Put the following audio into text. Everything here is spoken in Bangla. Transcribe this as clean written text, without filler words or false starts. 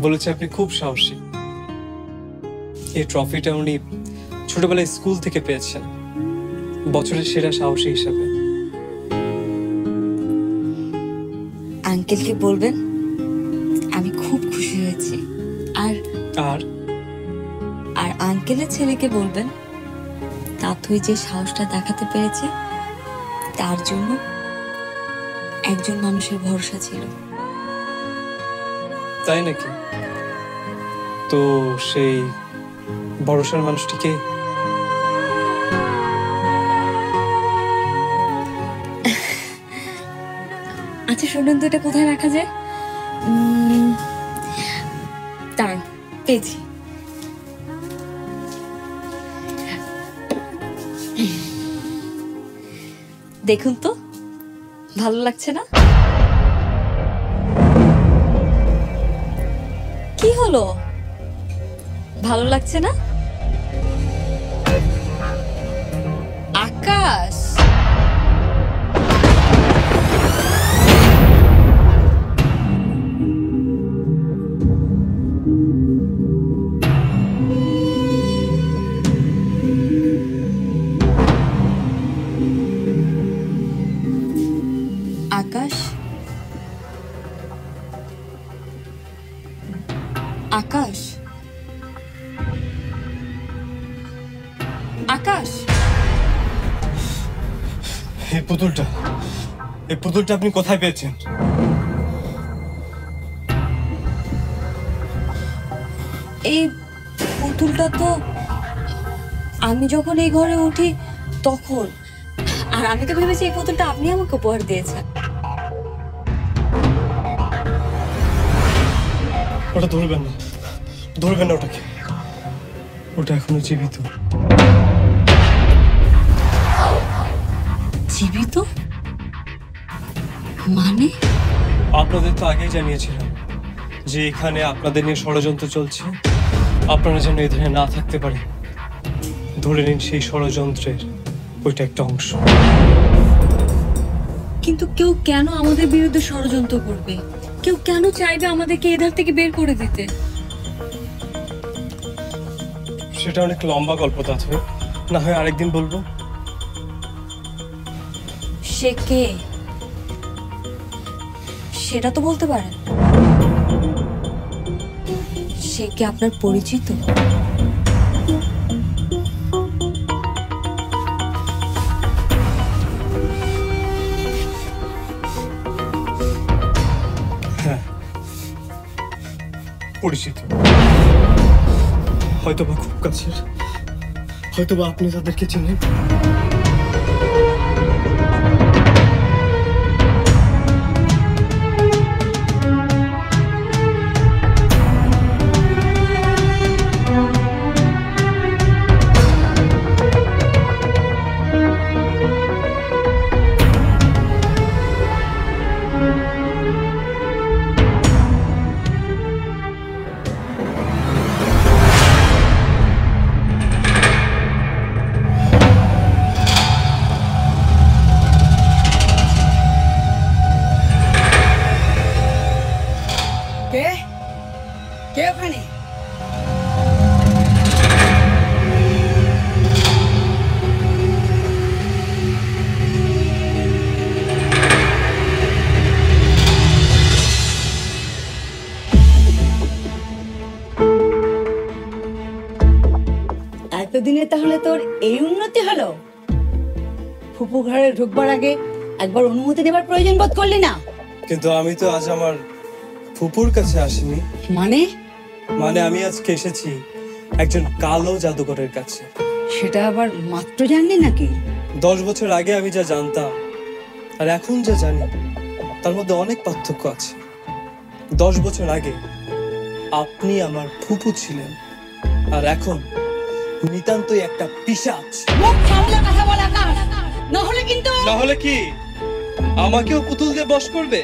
বলেছে আপনি খুব সাহসী। এই ট্রফিটা উনি ছোটবেলায় স্কুল থেকে পেয়েছেন, বছরের সেরা সাহসী হিসাবে। আঙ্কেলকে বলবেন আমি খুব খুশি হয়েছি। আর আর আর আঙ্কেলের ছেলেকে বলবেন তাতুই যে সাহসটা দেখাতে পেরেছে তার জন্য একজন মানুষের ভরসা ছিল। তাই নাকি? তো সেই ভরসার মানুষটিকে? আচ্ছা শুনুন তো, এটা কোথায় রাখা যায়? দাঁড়ান, পেয়েছি। দেখুন তো, ভালো লাগছে না? কি হলো, ভালো লাগছে না? আকাশ, আকাশ, আকাশ, আকাশ। এই পুতুলটা আপনি কোথায় পেয়েছেন? এই পুতুলটা তো আমি যখন এই ঘরে উঠি তখন, আর আমি তো ভেবেছি এই পুতুলটা আপনি আমাকে উপহার দিয়েছেন। ওটা ধরবেন না, ওটাকে। ওটা এখনো জীবিত। জীবিত মানে? আপনাদের তো আগেই জানিয়েছিলাম যে এখানে আপনাদের নিয়ে ষড়যন্ত্র চলছে, আপনারা যেন এখানে না থাকতে পারেন। ধরে নিন সেই ষড়যন্ত্রের ওইটা একটা অংশ। কিন্তু কেউ কেন আমাদের বিরুদ্ধে ষড়যন্ত্র করবে? কেউ কেন চাইবে আমাদেরকে এধার থেকে বের করে দিতে? সেটা অনেক লম্বা গল্প, তাতে না হয় আরেকদিন বলবো। সে কে সেটা তো বলতে পারেন। সে কি আপনার পরিচিত? হ্যাঁ, পরিচিত। হয়তোবা খুব কাছের, হয়তোবা আপনি তাদেরকে চেনেন। কে ওখানে? এতদিনে তাহলে তোর এই উন্নতি হলো? ফুপু ঘরে ঢুকবার আগে একবার অনুমতি নেবার প্রয়োজন বোধ করলি না? কিন্তু আমি তো আজ আমার ফুপুর কাছে আসিনি। মানে আমি আজকে এসেছি একজন কালো জাদুকরের কাছে। সেটা আবার মাত্র জানলি নাকি? 10 বছর আগে আমি যা জানতাম আর এখন যা জানি তার মধ্যে অনেক পার্থক্য আছে। 10 বছর আগে আপনি আমার ফুপু ছিলেন, আর এখন নিতান্তই একটা পিশাচ। মুখ সামলে কথা বল আকাশ, না হলে কিন্তু। না হলে কি আমাকেও পুতুল দিয়ে বশ করবে?